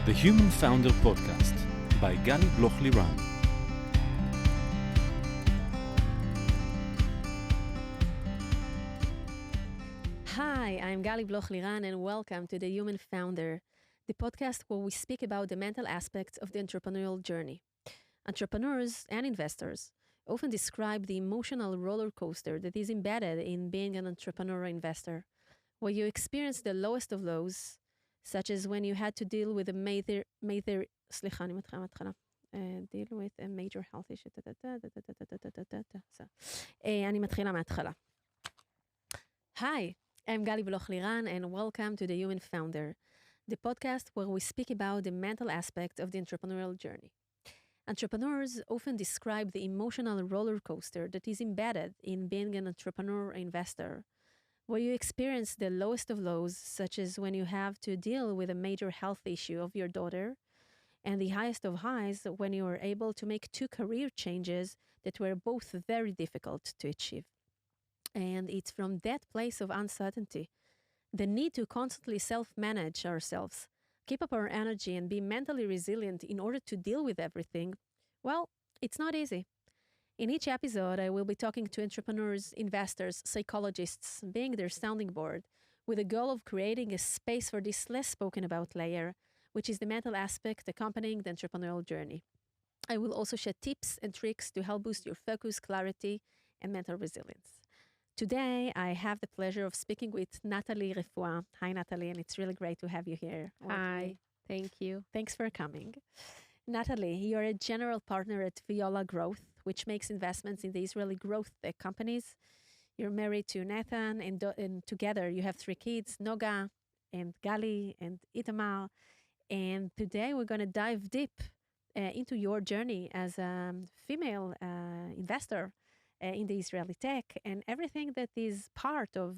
The Human Founder Podcast by Gali Bloch-Liran. Hi, I'm Gali Bloch-Liran and welcome to The Human Founder, the podcast where we speak about the mental aspects of the entrepreneurial journey. Entrepreneurs and investors often describe the emotional roller coaster that is embedded in being an entrepreneur or investor, where you experience the lowest of lows, such as when you had to deal with deal with a major health issue. אני מתחילה מההתחלה. Hi, I'm Gali Bloch-Liran and welcome to The Human Founder, the podcast where we speak about the mental aspect of the entrepreneurial journey. Entrepreneurs often describe the emotional roller coaster that is embedded in being an entrepreneur or investor, where you experience the lowest of lows, such as when you have to deal with a major health issue of your daughter, and the highest of highs when you are able to make two career changes that were both very difficult to achieve. And it's from that place of uncertainty, the need to constantly self-manage ourselves, keep up our energy and be mentally resilient in order to deal with everything, well, it's not easy. In each episode, I will be talking to entrepreneurs, investors, psychologists, being their sounding board, with the goal of creating a space for this less spoken about layer, which is the mental aspect accompanying the entrepreneurial journey. I will also share tips and tricks to help boost your focus, clarity, and mental resilience. Today, I have the pleasure of speaking with Natalie Refuah. Hi, Natalie, and it's really great to have you here. Hi, thank you. Thanks for coming. Natalie, you're a general partner at Viola Growth, which makes investments in the Israeli growth tech companies. You're married to Nathan, and together you have three kids, Noga and Gali and Itamar. And today we're going to dive deep into your journey as a female investor in the Israeli tech and everything that is part of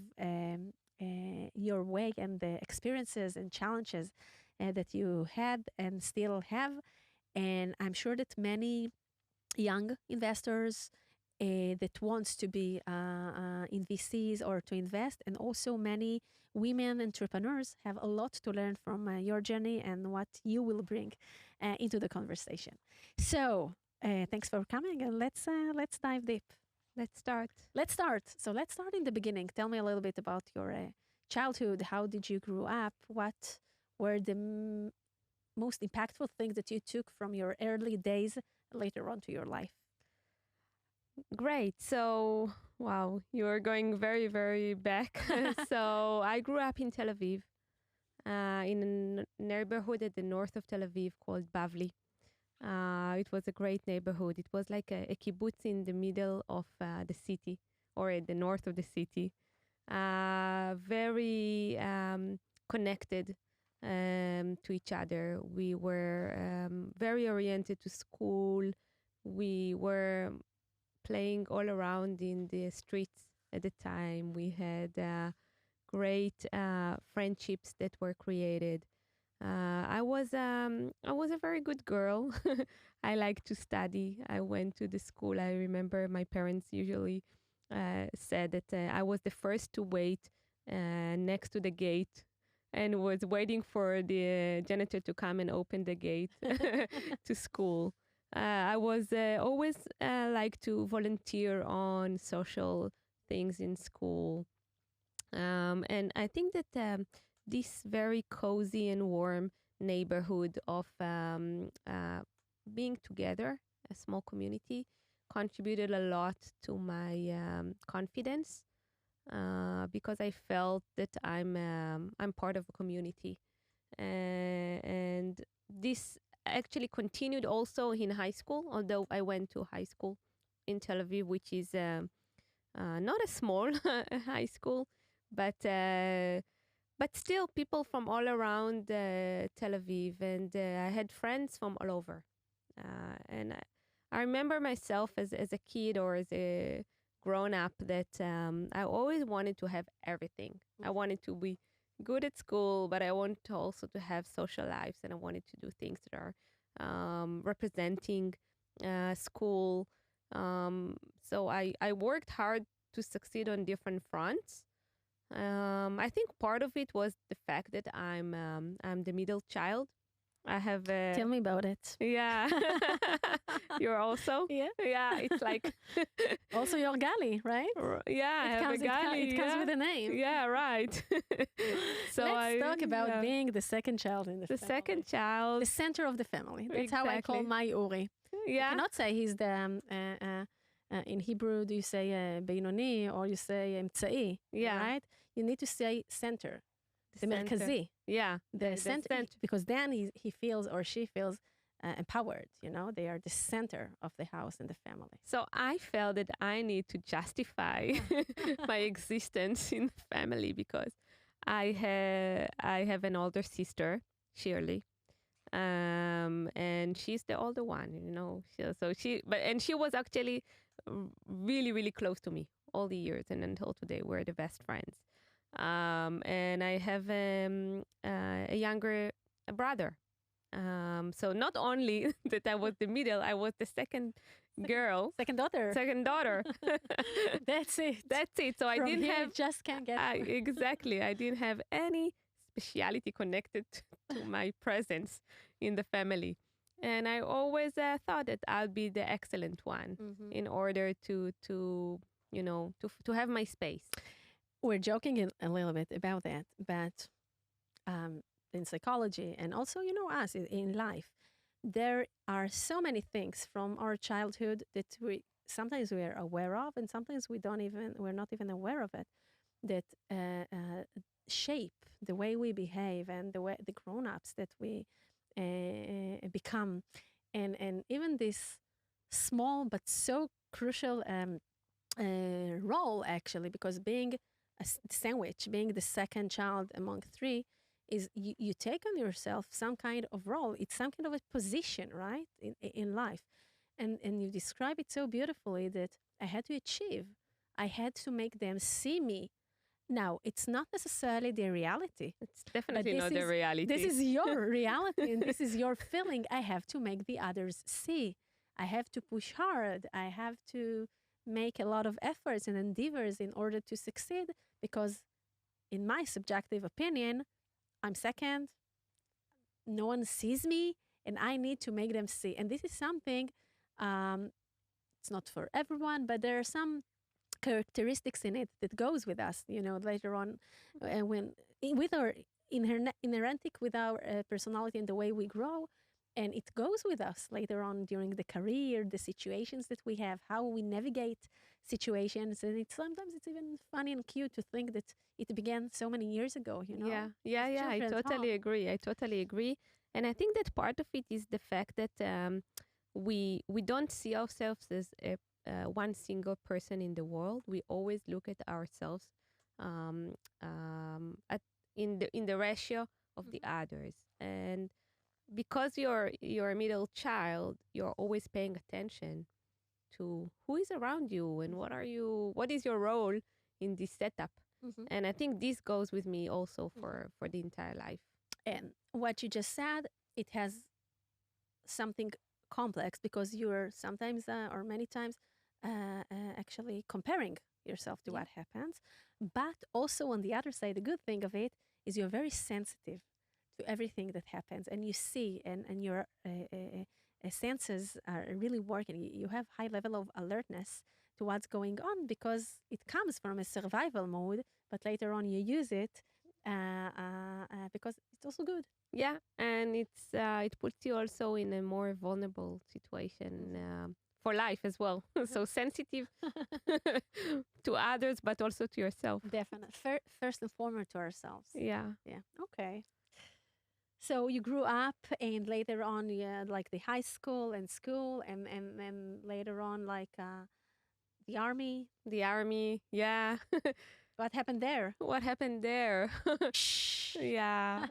your way and the experiences and challenges that you had and still have. And I'm sure that many young investors that wants to be in VCs or to invest, and also many women entrepreneurs have a lot to learn from your journey and what you will bring into the conversation. So thanks for coming, and let's dive deep. Let's start. So let's start in the beginning. Tell me a little bit about your childhood. How did you grow up? What were the most impactful things that you took from your early days later on to your life? Great. So, wow, you're going very, very back. So I grew up in Tel Aviv, in a neighborhood at the north of Tel Aviv called Bavli. It was a great neighborhood. It was like a kibbutz in the middle of the city, or at the north of the city. Very connected to each other. We were very oriented to school. We were playing all around in the streets at the time. We had great friendships that were created. I was a very good girl. I liked to study. I went to the school. I remember my parents usually said that I was the first to wait next to the gate and was waiting for the janitor to come and open the gate to school. I was always like to volunteer on social things in school. And I think that this very cozy and warm neighborhood of being together, a small community, contributed a lot to my confidence because I felt that I'm part of a community. And this actually continued also in high school, although I went to high school in Tel Aviv, which is not a small high school, but still people from all around Tel Aviv, and I had friends from all over. And I remember myself as a kid or as a grown-up that I always wanted to have everything. I wanted to be good at school, but I wanted to also to have social lives, and I wanted to do things that are representing school. So I worked hard to succeed on different fronts. I think part of it was the fact that I'm the middle child. I have Tell me about it. yeah. You're also? Yeah. Yeah, it's like Also, you're Gali, right? yeah, I have a gali. It comes Yeah. with a name. Yeah, right. So Let's talk about being the second child in the the family. second child. The center of the family. That's how I call Exactly. my Uri. You Yeah. cannot say he's the, in Hebrew, do you say Beinoni or you say Mtsa'i, Yeah. right? You need to say center, the center. Merkazi, Yeah. the center, because then he feels or she feels empowered, you know? They are the center of the house and the family. So I felt that I need to justify my existence in the family because I have an older sister, Shirley, and she's the older one, you know. And she was actually really really close to me all the years, and until today we're the best friends. And I have a younger brother. So not only that I was the middle, I was the second girl, Second daughter. second daughter. That's it. That's it. So I From didn't here, have you just can't get. exactly. I didn't have any speciality connected to my presence in the family, and I always thought that I'll be the excellent one Mhm. in order to you know to have my space. We're joking a little bit about that, but in psychology and also, you know, us in life, there are so many things from our childhood that we are aware of, and sometimes we're not even aware of it, that shape the way we behave and the grown-ups that we become, and even this small but so crucial role actually, because being sandwich, being the second child among three, is you take on yourself some kind of role. It's some kind of a position, right, in life, and you describe it so beautifully that I had to achieve. I had to make them see me. Now, it's not necessarily the reality. It's definitely not the reality. This is your reality and this is your feeling. I have to make the others see. I have to push hard. I have to make a lot of efforts and endeavors in order to succeed because, in my subjective opinion, I'm second. No one sees me and I need to make them see. And this is something, it's not for everyone, but there are some characteristics in it that goes with us, you know, later on with our inherent with our personality and the way we grow, and it goes with us later on during the career, the situations that we have, how we navigate situations, and sometimes it's even funny and cute to think that it began so many years ago, you know. Yeah, I totally agree, and I think that part of it is the fact that we don't see ourselves as one single person in the world. We always look at ourselves in the ratio of the others, and because you're a middle child, you're always paying attention to who is around you and what is your role in this setup. And I think this goes with me also for the entire life. And what you just said, it has something complex because you're sometimes or many times actually comparing yourself to what happens. But also on the other side, the good thing of it is you're very sensitive to everything that happens, and you see, and your senses are really working. You have high level of alertness to what's going on because it comes from a survival mode, but later on you use it because it's also good. Yeah, and it puts you also in a more vulnerable situation for life as well. So sensitive to others, but also to yourself. Definitely. First and foremost to ourselves. Yeah. Yeah. Okay. So you grew up, and later on, like the high school and school, and then later on, like the army. The army, yeah. What happened there? What happened there? Yeah.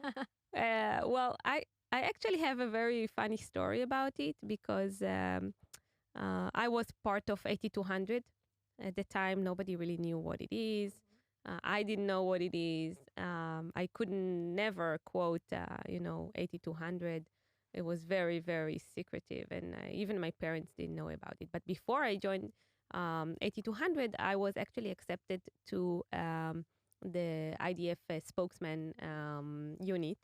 Well, I actually have a very funny story about it because I was part of 8200. At the time, nobody really knew what it is. I didn't know what it is. I couldn't never quote, 8200. It was very, very secretive, and even my parents didn't know about it. But before I joined 8200, I was actually accepted to the IDF spokesman unit.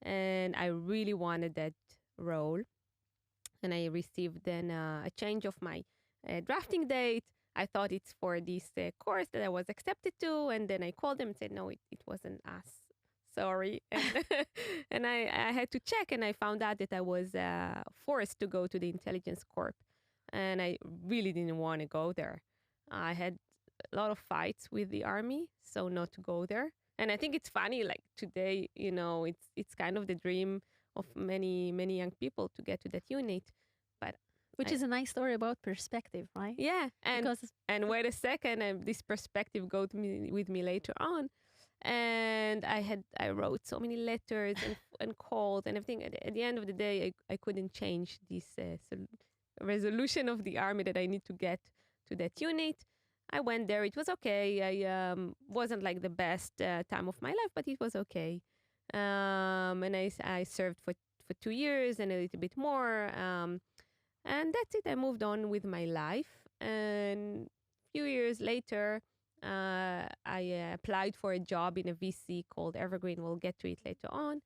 and I really wanted that role. And I received then a change of my drafting date. I thought it's for this course that I was accepted to, and then I called them and said, no, it wasn't us. Sorry. And, and I had to check, and I found out that I was forced to go to the intelligence corp, and I really didn't want to go there. I had a lot of fights with the army, so not to go there. And I think it's funny, like today, it's kind of the dream of many, many young people to get to that unit. But Which is a nice story about perspective, right? yeah, Because and wait a second, and this perspective goes with me later on. And I wrote so many letters and called and everything. At the end of the day, I couldn't change this resolution of the army that I need to get to that unit. I went there. It was okay. I wasn't like the best time of my life, but it was okay. And I served for 2 years and a little bit more. And that's it. I moved on with my life. And a few years later, I applied for a job in a VC called Evergreen. We'll get to it later on.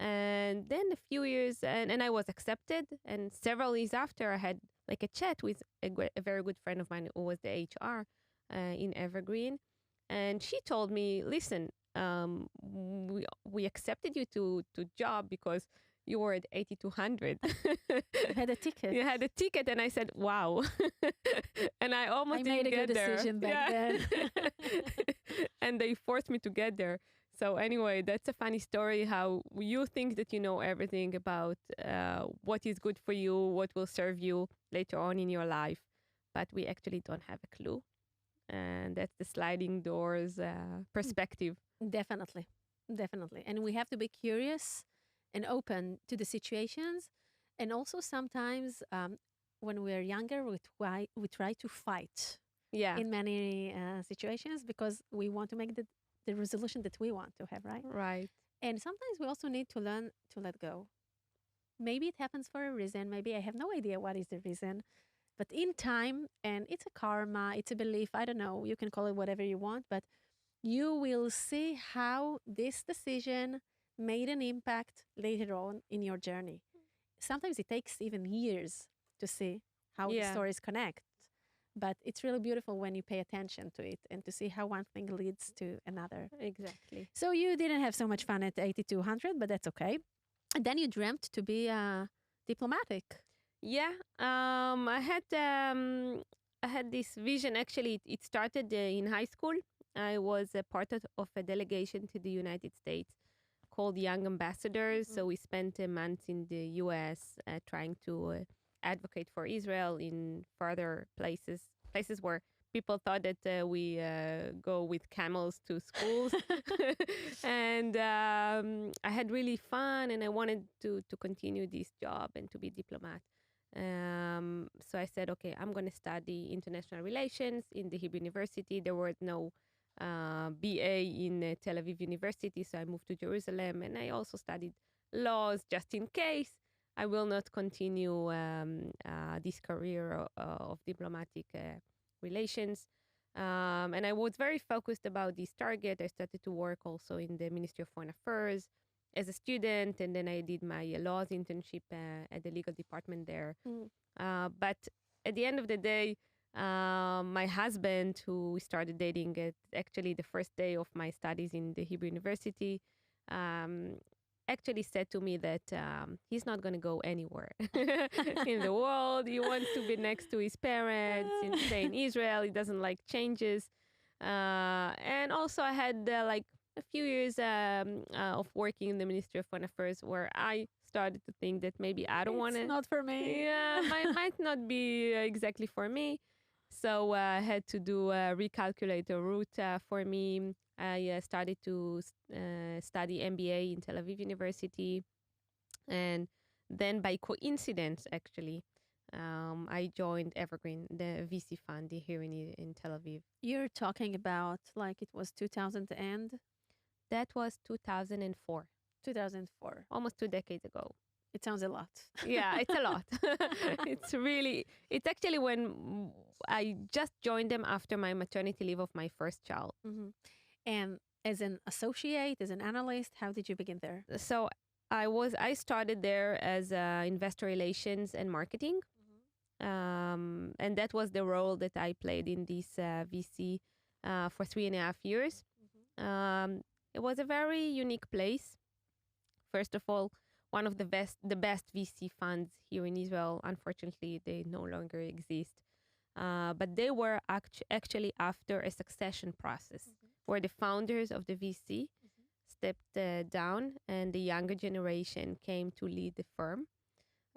And then a few years, and I was accepted. And several years after, I had like a chat with a very good friend of mine who was the HR in Evergreen. And she told me, listen, we accepted you to job because you were at 8200. you had a ticket. You had a ticket, and I said, "Wow!" And I almost made didn't a good get there. decision back then. And they forced me to get there. So anyway, that's a funny story. How you think that you know everything about what is good for you, what will serve you later on in your life, but we actually don't have a clue. And that's the sliding doors perspective. Definitely. And we have to be curious and open to the situations. And also sometimes when we're younger, we try to fight Yeah. in many situations because we want to make the resolution that we want to have, right? Right. And sometimes we also need to learn to let go. Maybe it happens for a reason. Maybe I have no idea what is the reason. But in time, and it's a karma, it's a belief, I don't know, you can call it whatever you want, but you will see how this decision made an impact later on in your journey. Sometimes it takes even years to see how the stories connect. But it's really beautiful when you pay attention to it and to see how one thing leads to another. Exactly. So you didn't have so much fun at 8200, but that's okay. And then you dreamt to be diplomatic. Yeah. I had this vision. Actually, it started in high school. I was a part of a delegation to the United States called Young Ambassadors. So we spent a month in the U.S. Trying to advocate for Israel in further places where people thought that we go with camels to schools. And I had really fun, and I wanted to continue this job and to be diplomat. So I said, okay, I'm going to study international relations in the Hebrew University. There were no BA in Tel Aviv University, so I moved to Jerusalem, and I also studied laws just in case I will not continue this career of diplomatic relations. And I was very focused about this target. I started to work also in the Ministry of Foreign Affairs as a student, and then I did my laws internship at the legal department there. But at the end of the day, my husband, who we started dating at actually the first day of my studies in the Hebrew University, actually said to me that he's not going to go anywhere in the world. He wants to be next to his parents and stay in Israel. He doesn't like changes. And also I had like a few years of working in the Ministry of Foreign Affairs where I started to think that maybe I don't want to. It's not for me. Yeah, might not be exactly for me. So I had to do recalculate a route for me. I started to study MBA in Tel Aviv University. And then by coincidence, actually, I joined Evergreen, the VC fund here in Tel Aviv. You're talking about like it was 2000 and? That was 2004. 2004. Almost 2 decades ago. It sounds a lot. Yeah, it's a lot. It's actually when I just joined them after my maternity leave of my first child. And as an associate, as an analyst, how did you begin there? So I started there as investor relations and marketing, and that was the role that I played in this VC for 3.5 years. It was a very unique place. First of all, one of the best VC funds here in Israel. Unfortunately, they no longer exist. But they were actually after a succession process where the founders of the VC stepped down and the younger generation came to lead the firm.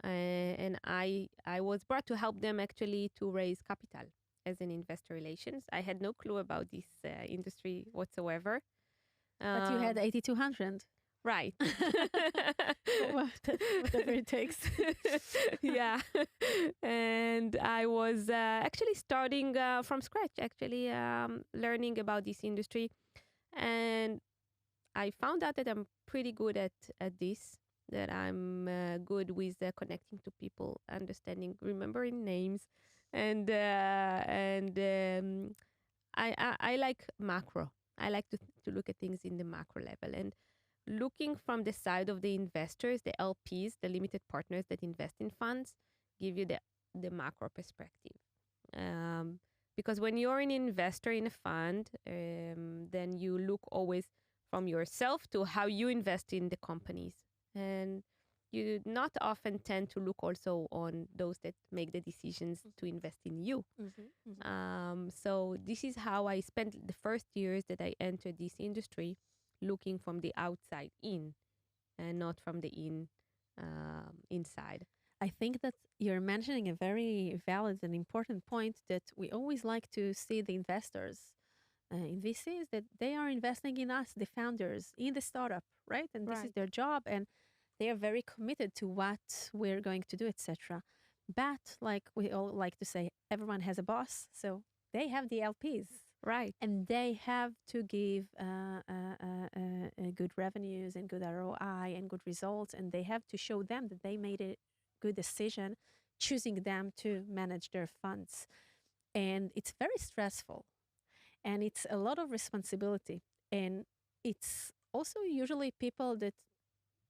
And I was brought to help them actually to raise capital as an investor relations. I had no clue about this industry whatsoever. But you had 8,200. Right. Whatever it takes. Yeah. And I was actually starting from scratch, actually learning about this industry. And I found out that I'm pretty good at this, that I'm good with connecting to people, understanding, remembering names. And I like macro. I like to look at things in the macro level. And looking from the side of the investors, the LPs, the limited partners that invest in funds, give you the macro perspective. Because when you're an investor in a fund, then you look always from yourself to how you invest in the companies. And you not often tend to look also on those that make the decisions to invest in you. So this is how I spent the first years that I entered this industry, looking from the outside in and not from the inside. I think that you're mentioning a very valid and important point, that we always like to see the investors in VCs, that they are investing in us, the founders, in the startup, right? And this is Right. their job, and they are very committed to what we're going to do, etc. But like we all like to say, everyone has a boss, so they have the LPs. Right. And they have to give good revenues and good ROI and good results. And they have to show them that they made a good decision choosing them to manage their funds. And it's very stressful. And it's a lot of responsibility. And it's also usually people that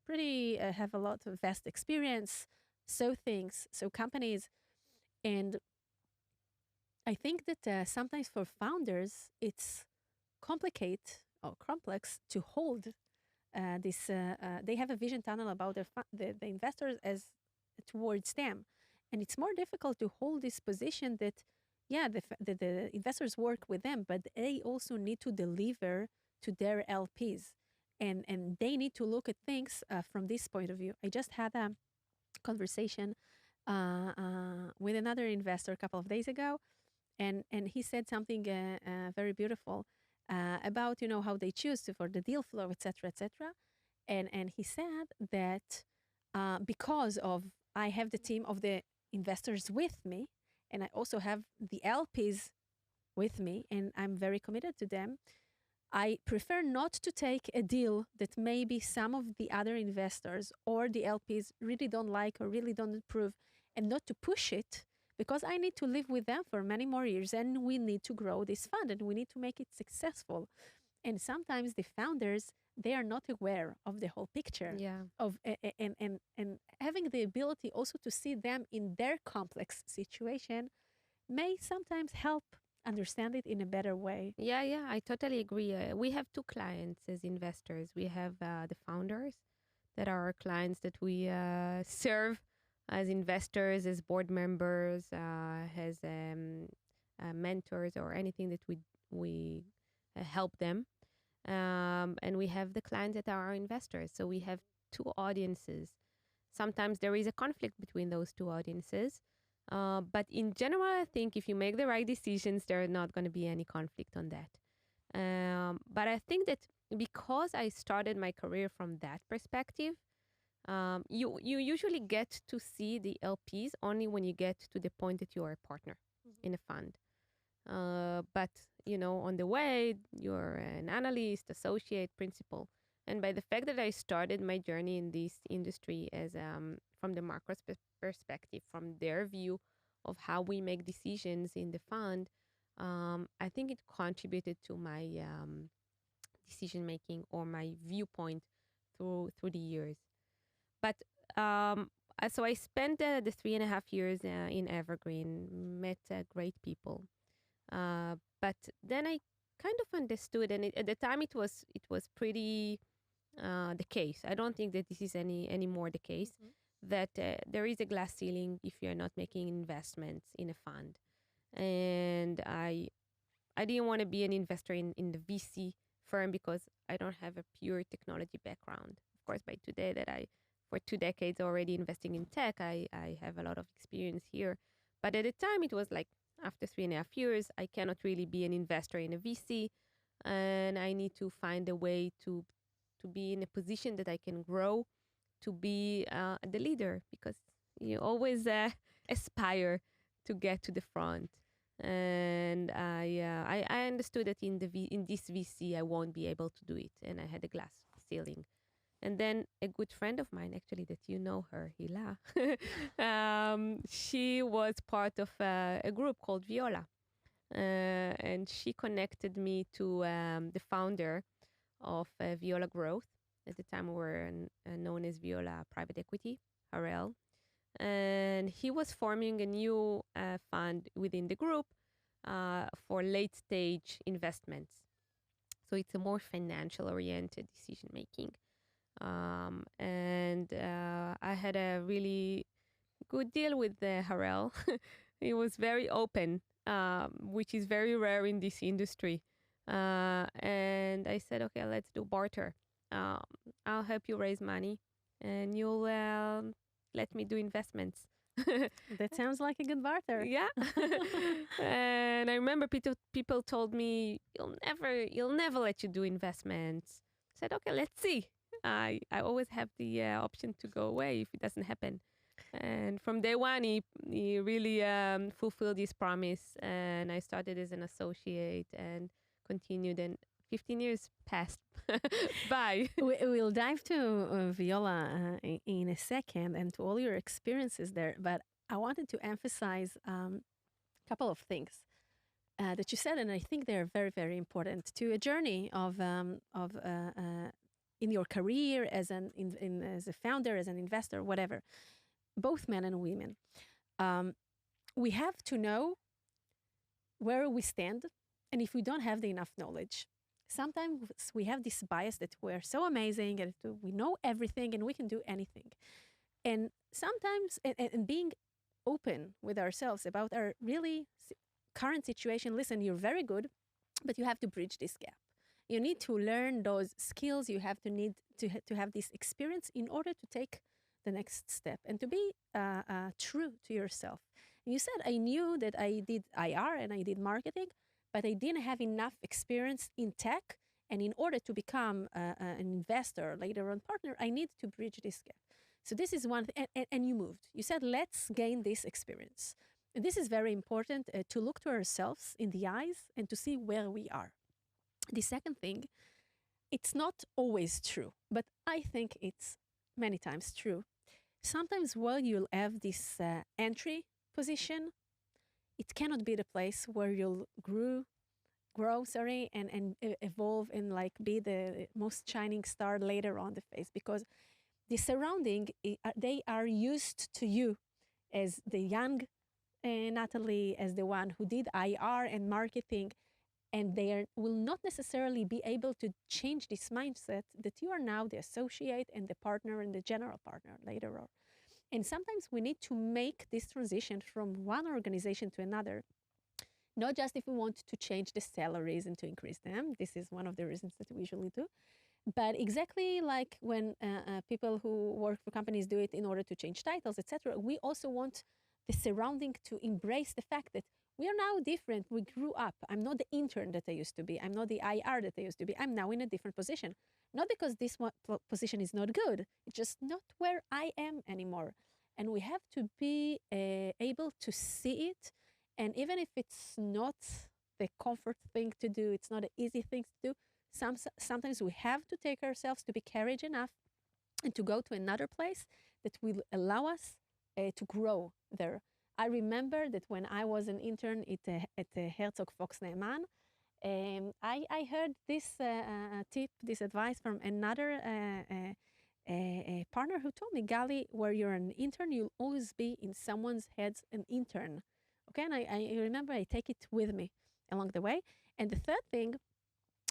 pretty have a lot of vast experience, so things, so companies. And I think that sometimes for founders, it's complicate or complex to hold this. They have a vision tunnel about the investors as towards them, and it's more difficult to hold this position that, yeah, the investors work with them, but they also need to deliver to their LPs, and they need to look at things from this point of view. I just had a conversation with another investor a couple of days ago, and he said something very beautiful about how they choose for the deal flow, etc., etc. And he said that because of I have the team of the investors with me, and I also have the LPs with me, and I'm very committed to them. I prefer not to take a deal that maybe some of the other investors or the LPs really don't like or really don't approve, and not to push it, because I need to live with them for many more years, and we need to grow this fund and we need to make it successful. And sometimes the founders, they are not aware of the whole picture Yeah. of and having the ability also to see them in their complex situation may sometimes help understand it in a better way. Yeah, I totally agree. We have two clients as investors. We have the founders that are our clients that we serve as investors, as board members, as mentors, or anything that we help them. And we have the clients that are our investors. So we have two audiences. Sometimes there is a conflict between those two audiences. But in general, I think if you make the right decisions, there are not going to be any conflict on that. But I think that because I started my career from that perspective, you usually get to see the LPs only when you get to the point that you are a partner in a fund. But on the way, you're an analyst, associate, principal. And by the fact that I started my journey in this industry as from the macro perspective, from their view of how we make decisions in the fund, I think it contributed to my decision making or my viewpoint through the years. But so I spent the 3.5 years in Evergreen, met great people. But then I kind of understood, and at the time it was pretty the case. I don't think that this is any more the case. Mhm. That there is a glass ceiling if you're not making investments in a fund, and I didn't want to be an investor in the VC firm because I don't have a pure technology background. Of course, by today that I for 2 decades already investing in tech, I have a lot of experience here. But at the time, it was like after 3.5 years, I cannot really be an investor in a VC, and I need to find a way to be in a position that I can grow to be the leader because you always aspire to get to the front. And I understood that in this VC I won't be able to do it, and I had a glass ceiling. And then a good friend of mine, actually, that you know her, Hila, she was part of a group called Viola, and she connected me to the founder of Viola Growth. At the time, we were known as Viola Private Equity, Harel. And he was forming a new fund within the group for late stage investments. So it's a more financial oriented decision making. And I had a really good deal with Harel. He was very open, which is very rare in this industry. And I said, okay, let's do barter. Um, I'll help you raise money, and you'll let me do investments. That sounds like a good barter. Yeah. And I remember people told me, you'll never let you do investments. I said, okay, let's see. I always have the option to go away if it doesn't happen. And from day one, he really fulfilled his promise. And I started as an associate and continued. And 15 years passed by. We'll dive to Viola in a second and to all your experiences there. But I wanted to emphasize a couple of things that you said, and I think they're very, very important to a journey of in your career as as a founder, as an investor, whatever. Both men and women, we have to know where we stand, and if we don't have the enough knowledge, sometimes we have this bias that we're so amazing and we know everything and we can do anything. And sometimes, and being open with ourselves about our really current situation, listen, you're very good, but you have to bridge this gap. You need to learn those skills. You have to need to have this experience in order to take the next step and to be true to yourself. And you said, I knew that I did IR and I did marketing, but I didn't have enough experience in tech. And in order to become an investor, later on partner, I need to bridge this gap. So this is one, and you moved. You said, let's gain this experience. And this is very important to look to ourselves in the eyes and to see where we are. The second thing, it's not always true, but I think it's many times true. Sometimes while you'll have this entry position, it cannot be the place where you'll grow, and evolve and like be the most shining star later on the face, because the surrounding, they are used to you as the young Natalie, as the one who did IR and marketing, and they will not necessarily be able to change this mindset that you are now the associate and the partner and the general partner later on. And sometimes we need to make this transition from one organization to another, not just if we want to change the salaries and to increase them. This is one of the reasons that we usually do. But exactly like when people who work for companies do it in order to change titles, etc., we also want the surrounding to embrace the fact that we are now different. We grew up. I'm not the intern that I used to be. I'm not the IR that I used to be. I'm now in a different position. Not because this position is not good. It's just not where I am anymore. And we have to be able to see it. And even if it's not the comfort thing to do, it's not an easy thing to do, sometimes we have to take ourselves to be courage enough and to go to another place that will allow us to grow there. I remember that when I was an intern at Herzog Fox Neiman, I heard this tip, this advice from another a partner who told me, Gali, where you're an intern, you'll always be in someone's heads an intern. Okay, and I remember I take it with me along the way. And the third thing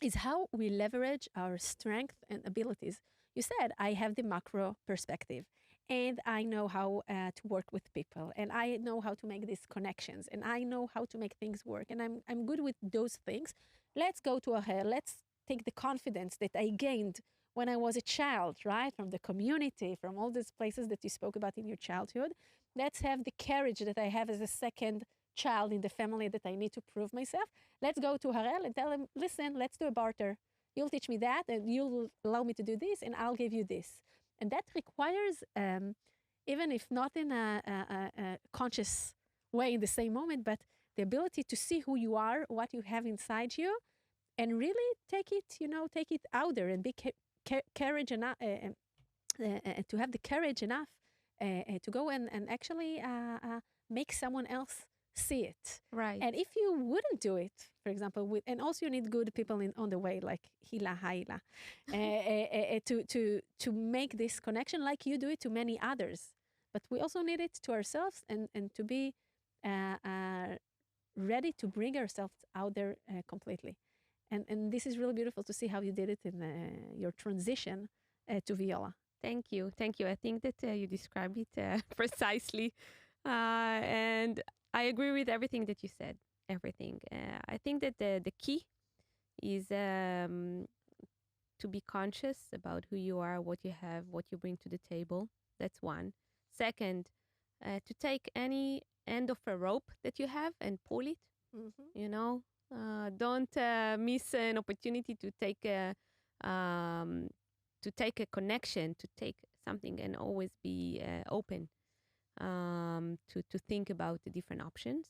is how we leverage our strength and abilities. You said, I have the macro perspective and I know how to work with people and I know how to make these connections and I know how to make things work and I'm good with those things. Let's go to a let's take the confidence that I gained when I was a child, right? From the community, from all these places that you spoke about in your childhood. Let's have the courage that I have as a second child in the family that I need to prove myself. Let's go to Harel and tell him, listen, let's do a barter. You'll teach me that, and you'll allow me to do this, and I'll give you this. And that requires, even if not in a conscious way in the same moment, but the ability to see who you are, what you have inside you, and really take it, take it out there and be courage enough, to have the courage enough to go and actually make someone else see it. Right. And if you wouldn't do it, for example, and also you need good people on the way, like Hila Haila, to make this connection like you do it to many others. But we also need it to ourselves and to be ready to bring ourselves out there completely. And this is really beautiful to see how you did it in your transition to Viola. Thank you. Thank you. I think that you described it precisely. And I agree with everything that you said. Everything. I think that the key is to be conscious about who you are, what you have, what you bring to the table. That's one. Second, to take any end of a rope that you have and pull it. Mm-hmm. Don't miss an opportunity to take a connection, to take something, and always be open to think about the different options.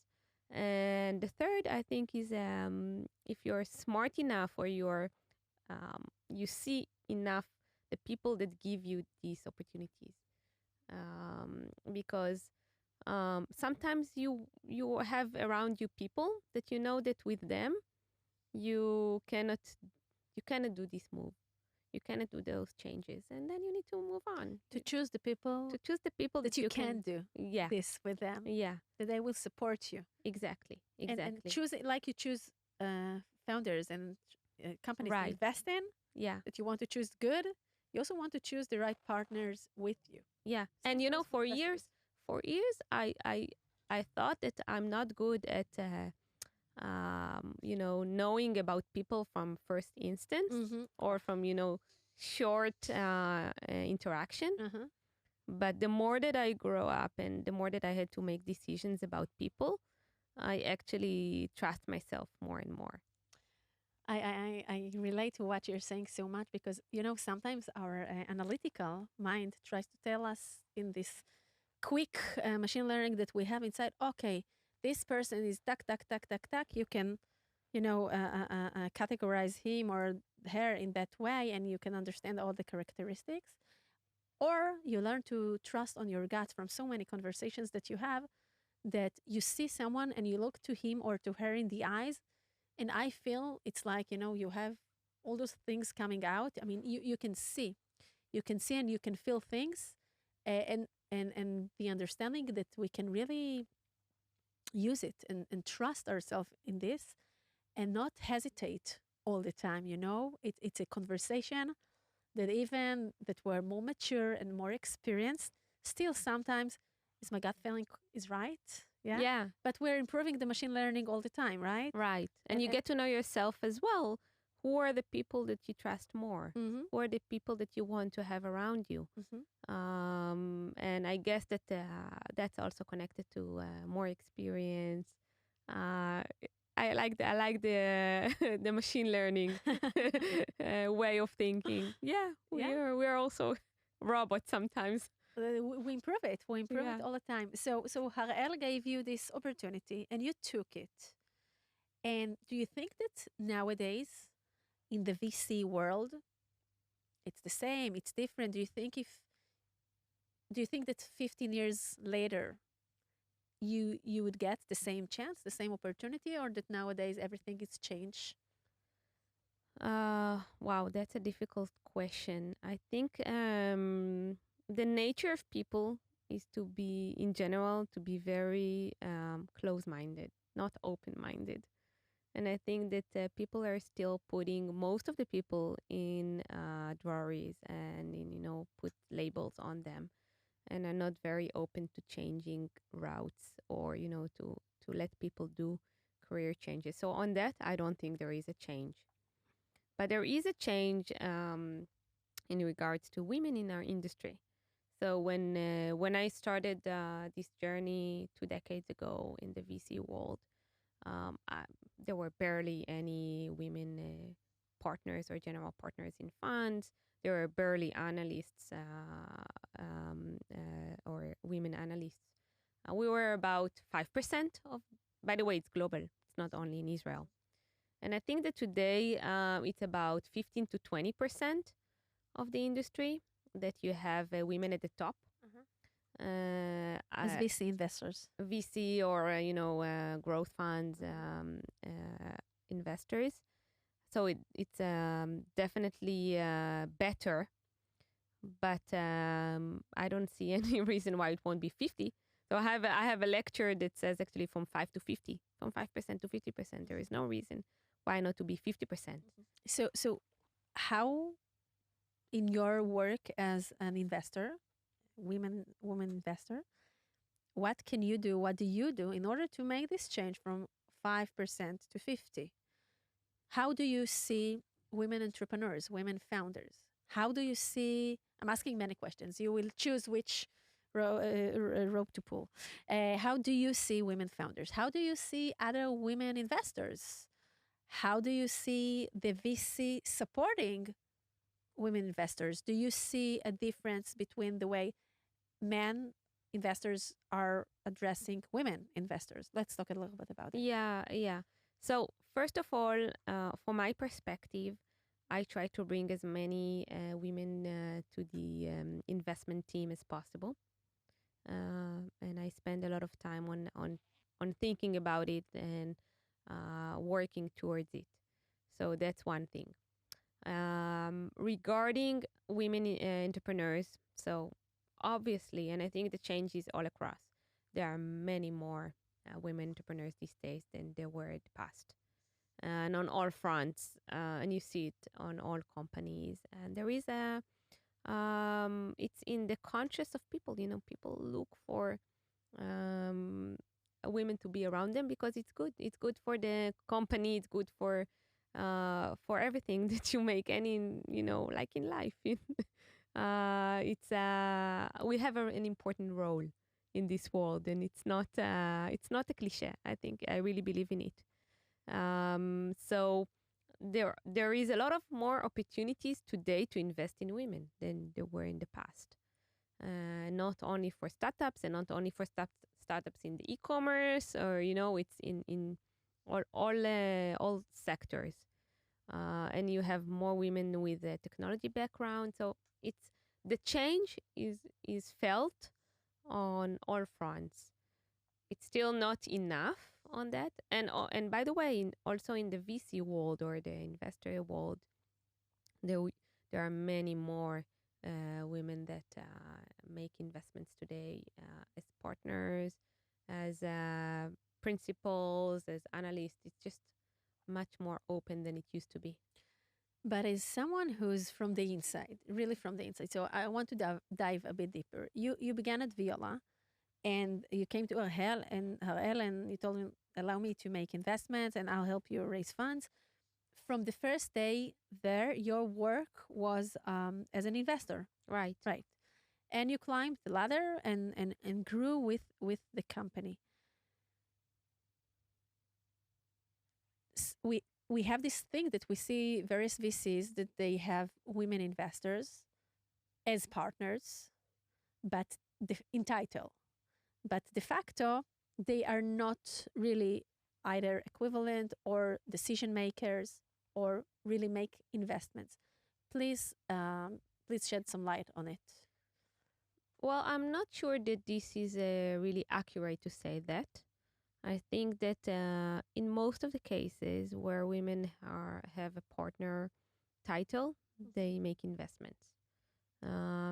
And the third, I think, is if you're smart enough or you see enough the people that give you these opportunities, because sometimes you have around you people that you know that with them you cannot do this move. You cannot do those changes, and then you need to move on. To choose the people that you can do this with them. Yeah. That they will support you. Exactly. And choose it like you choose founders and companies to invest in. Yeah. That you want to choose good. You also want to choose the right partners with you. Yeah. So and for years, I thought that I'm not good at knowing about people from first instance, mm-hmm. or from, short interaction. Uh-huh. But the more that I grow up and the more that I had to make decisions about people, I actually trust myself more and more. I relate to what you're saying so much because, sometimes our analytical mind tries to tell us in this quick machine learning that we have inside, okay, this person is tuck, tuck, tuck, tuck, tuck. You can, categorize him or her in that way, and you can understand all the characteristics. Or you learn to trust on your gut from so many conversations that you have, that you see someone and you look to him or to her in the eyes, and I feel it's like, you have all those things coming out. I mean, you can see and you can feel things, and the understanding that we can really use it and trust ourselves in this and not hesitate all the time. It's a conversation that even that we're more mature and more experienced, still sometimes is my gut feeling is right. Yeah. But we're improving the machine learning all the time, right? Right. And you get to know yourself as well. Who are the people that you trust more? Mm-hmm. Who are the people that you want to have around you? Mm-hmm. And I guess that that's also connected to more experience. I like the the machine learning way of thinking. Yeah, we're also robots sometimes. We improve it. We improve it all the time. So Harel gave you this opportunity and you took it. And do you think that nowadays in the VC world, it's the same, it's different? Do you think that 15 years later, you would get the same chance, the same opportunity, or that nowadays everything is changed? Wow, that's a difficult question. I think the nature of people is to be, in general, to be very close-minded, not open-minded. And I think that people are still putting most of the people in drawers and in, put labels on them, and are not very open to changing routes or to let people do career changes. So on that, I don't think there is a change, but there is a change in regards to women in our industry. So when I started this journey 2 decades ago in the VC world, there were barely any women partners or general partners in funds. There were barely analysts or women analysts. We were about 5% of, by the way, it's global. It's not only in Israel. And I think that today it's about 15 to 20% of the industry that you have women at the top. As VC investors. VC or growth funds investors. So it's definitely better, but I don't see any reason why it won't be 50. So I have a lecture that says actually from 5 to 50, from 5% to 50%. There is no reason why not to be 50%. So how, in your work as an investor, woman investor, what can you do? What do you do in order to make this change from 5% to 50? How do you see women entrepreneurs, women founders? How do you see? I'm asking many questions. You will choose which rope to pull. How do you see women founders? How do you see other women investors? How do you see the VC supporting women investors? Do you see a difference between the way men investors are addressing women investors? Let's talk a little bit about it. Yeah. So first of all, from my perspective, I try to bring as many women to the investment team as possible, and I spend a lot of time on thinking about it and working towards it. So that's one thing. Regarding women entrepreneurs, so obviously, and I think the change is all across. There are many more women entrepreneurs these days than there were in the past, and on all fronts. And you see it on all companies. And there is it's in the conscious of people. People look for women to be around them because it's good. It's good for the company. It's good for everything that you make. Any like in life. It's we have an important role in this world, and it's not a cliche. I think I really believe in it. So there is a lot of more opportunities today to invest in women than there were in the past. Not only for startups and not only for startups in the e-commerce, or it's in all sectors. And you have more women with a technology background. So it's the change is felt on all fronts. It's still not enough on that. And by the way, also in the VC world or the investor world, there are many more women that make investments today as partners, as principals, as analysts. It's just much more open than it used to be. But as someone who's from the inside, really from the inside, so I want to dive a bit deeper. You began at Viola, and you came to Ariel, and you told him, allow me to make investments, and I'll help you raise funds. From the first day there, your work was as an investor. Right. Right. And you climbed the ladder and grew with the company. We have this thing that we see various VCs that they have women investors as partners, but in title. But de facto, they are not really either equivalent or decision makers or really make investments. Please shed some light on it. Well, I'm not sure that this is really accurate to say that. I think that in most of the cases where women have a partner title, they make investments.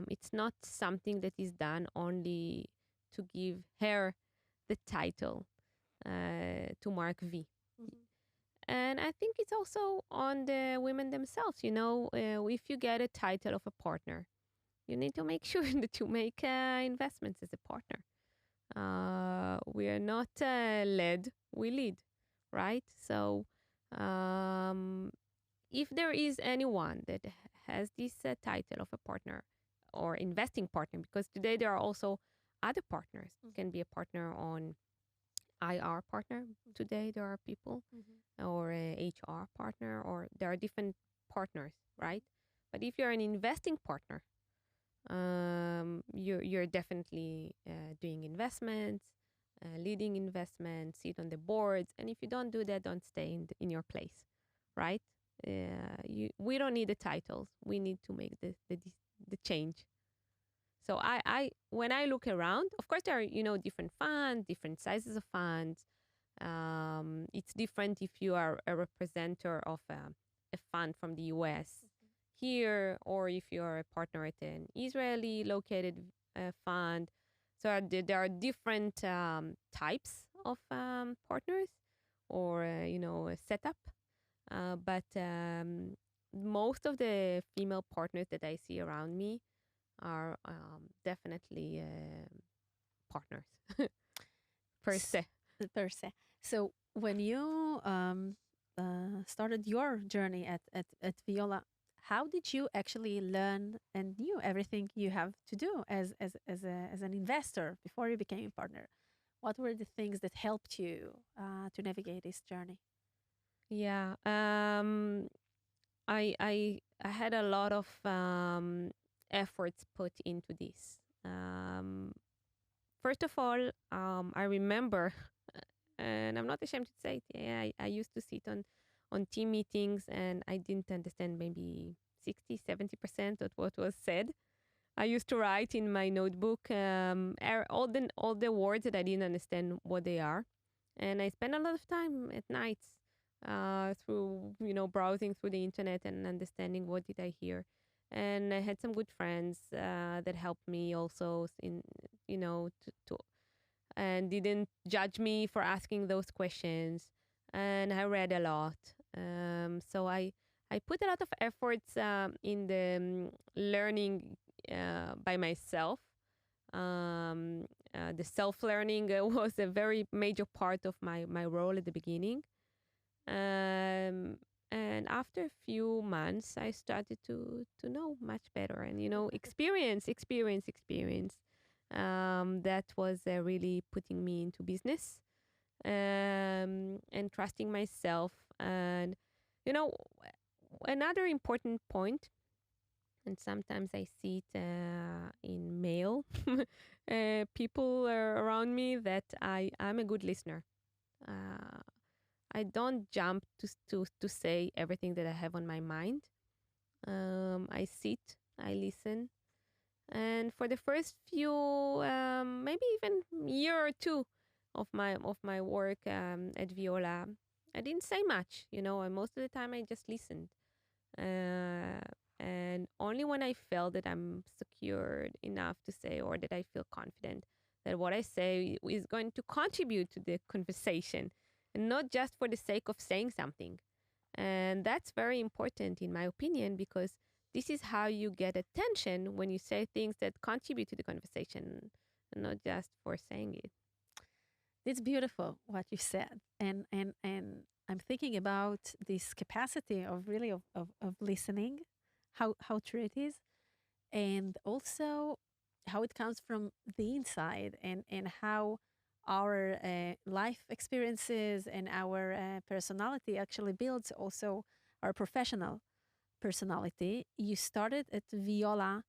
It's not something that is done only to give her the title to mark V. Mhm. And I think it's also on the women themselves. If you get a title of a partner, you need to make sure that you make investments as a partner. We are not led, we lead, right? So, um, if there is anyone that has this title of a partner or investing partner, because today there are also other partners. It can be a partner on IR partner. Today there are people, Mhm. or a HR partner, or there are different partners, right? But if you're an investing partner, you're definitely doing investments, leading investments, sit on the boards, and if you don't do that, don't stay in your place, right? We don't need the titles. We need to make the change. So when I look around, of course there are different funds, different sizes of funds. It's different if you are a representative of a fund from the US here, or if you are a partner at an Israeli located fund. So there are different types of partners, or a setup. But most of the female partners that I see around me are definitely partners per S- se. Per se. So when you started your journey at Viola, how did you actually learn and knew everything you have to do as an investor before you became a partner? What were the things that helped you to navigate this journey? Yeah. I had a lot of efforts put into this. First of all, I remember, and I'm not ashamed to say it. Yeah, I used to sit on team meetings, and I didn't understand maybe 60-70% of what was said. I used to write in my notebook all the words that I didn't understand what they are, and I spent a lot of time at nights through browsing through the internet and understanding what did I hear. And I had some good friends that helped me also in to and didn't judge me for asking those questions. And I read a lot. So I put a lot of efforts in the learning by myself. The self learning was a very major part of my role at the beginning. Um, and after a few months, I started to know much better, and experience. That was really putting me into business, and trusting myself. And you know, another important point, and sometimes I see it in mail, people around me, that I'm a good listener. Uh, I don't jump to say everything that I have on my mind. I sit, I listen, and for the first few, maybe even year or two of my work at Viola, I didn't say much. And most of the time I just listened. Uh, and only when I felt that I'm secured enough to say, or that I feel confident that what I say is going to contribute to the conversation, and not just for the sake of saying something. And that's very important, in my opinion, because this is how you get attention, when you say things that contribute to the conversation, and not just for saying it. It's beautiful what you said, and I'm thinking about this capacity of really of listening, how true it is, and also how it comes from the inside, and how our life experiences and our personality actually builds also our professional personality. You started at Viola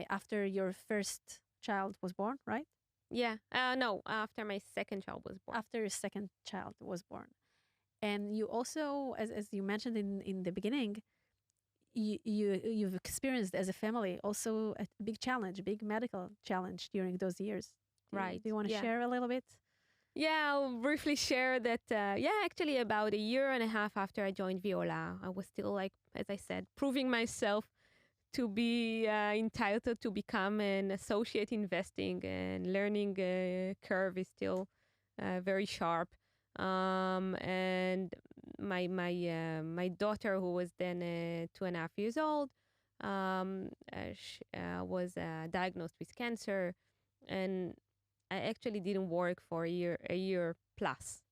after your first child was born, right? Yeah. No, after my second child was born. After your second child was born. And you also, as you mentioned in the beginning, you've experienced as a family also a big challenge, big medical challenge during those years. Do Right. you want to Yeah. share a little bit? Yeah, I'll briefly share that. Actually, about a year and a half after I joined Viola, I was still, like, as I said, proving myself to be entitled to become an associate investing, and learning curve is still very sharp. And my daughter, who was then 2.5 years old, was diagnosed with cancer, and I actually didn't work for a year plus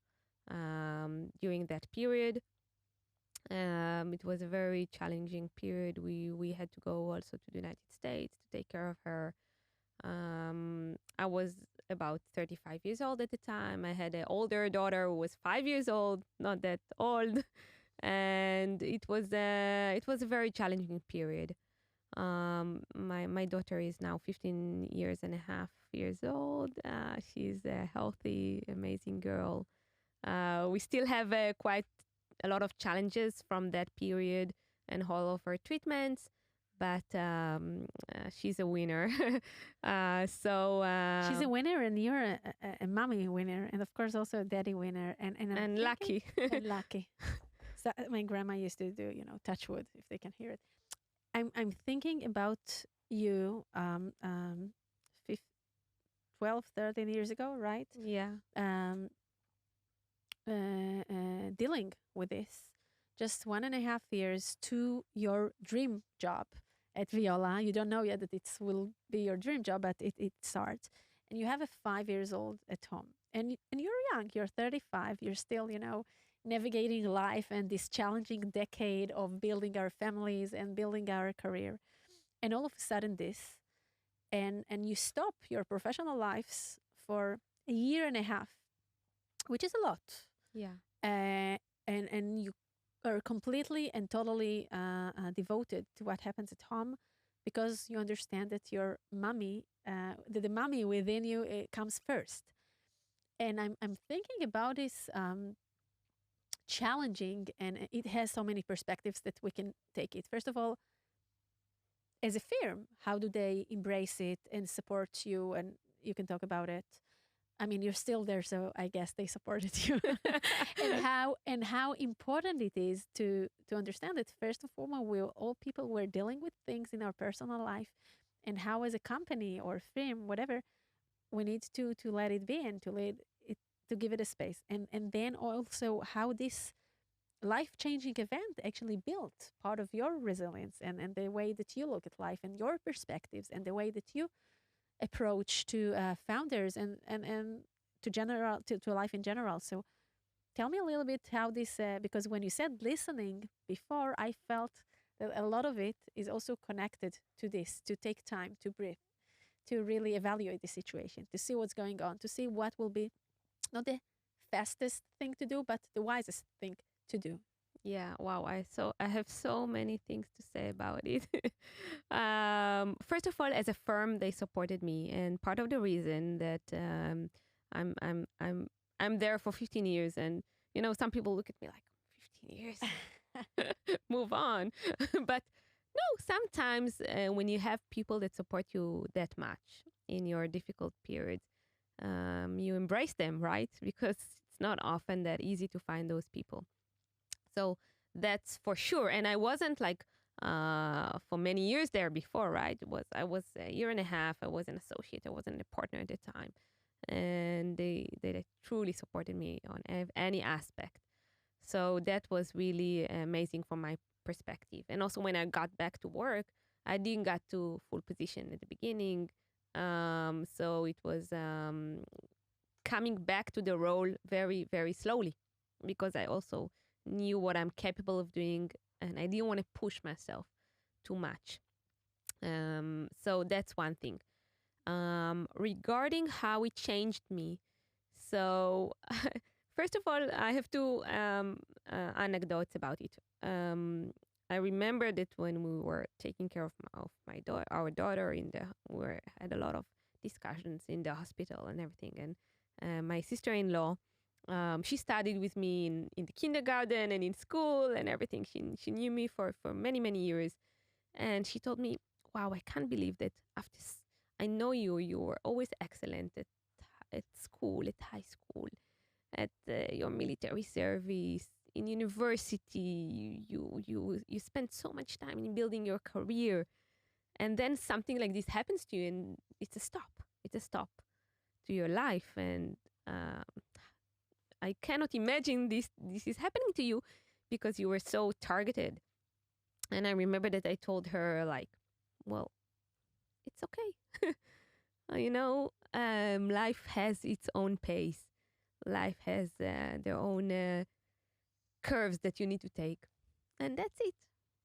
during that period. It was a very challenging period. We had to go also to the United States to take care of her. I was about 35 years old at the time. I had an older daughter who was 5 years old, not that old, and it was a very challenging period. My daughter is now 15 years and a half years old. She's a healthy, amazing girl. We still have quite a lot of challenges from that period and all of her treatments, but she's a winner. She's a winner, and you're a mommy winner, and of course also a daddy winner, and I'm and thinking- lucky. and lucky. So my grandma used to do, touch wood if they can hear it. I'm thinking about you, 12, 13 years ago, right? Yeah. Um, Dealing with this, just 1.5 years to your dream job at Viola. You don't know yet that it will be your dream job, but it starts. And you have a 5 years old at home. And you're young, you're 35, you're still, navigating life and this challenging decade of building our families and building our career. And all of a sudden this, and you stop your professional lives for a year and a half, which is a lot. Yeah. And you are completely and totally devoted to what happens at home, because you understand that your mommy, that the mommy within you, it comes first. And I'm thinking about this challenging, and it has so many perspectives that we can take it. First of all, as a firm, how do they embrace it and support you? And you can talk about it. I mean, you're still there, so I guess they supported you. and how important it is to understand that first and foremost, we all people were dealing with things in our personal life, and how as a company or firm, whatever, we need to let it be and to let it, to give it a space, and then also how this life changing event actually built part of your resilience, and the way that you look at life and your perspectives and the way that you approach to founders and to life in general. So tell me a little bit how this, because when you said listening before, I felt that a lot of it is also connected to this, to take time to breathe, to really evaluate the situation, to see what's going on, to see what will be not the fastest thing to do, but the wisest thing to do. Yeah, wow. I have so many things to say about it. First of all, as a firm, they supported me, and part of the reason that I'm I'm I'm I'm there for 15 years, and some people look at me like 15 years, move on. But no, sometimes when you have people that support you that much in your difficult periods, you embrace them, right? Because it's not often that easy to find those people. So that's for sure. And I wasn't like for many years there before, right? I was a year and a half. I was an associate. I wasn't a partner at the time, and they truly supported me on any aspect. So that was really amazing from my perspective. And also when I got back to work, I didn't get to full position at the beginning. So it was coming back to the role very, very slowly, because I also knew what I'm capable of doing, and I didn't want to push myself too much. So that's one thing. Regarding how it changed me, so first of all, I have two anecdotes about it. I remember that when we were taking care of our daughter we had a lot of discussions in the hospital and everything, and my sister-in-law, she studied with me in the kindergarten and in school and everything. She knew me for many, many years. And she told me, wow, I can't believe that I know you were always excellent at school, at high school, at your military service, in university, you spend so much time in building your career, and then something like this happens to you, and it's a stop. It's a stop to your life, and um, I cannot imagine this is happening to you because you were so targeted. And I remember that I told her like, well, it's okay. Life has its own pace. Life has their own curves that you need to take, and that's it.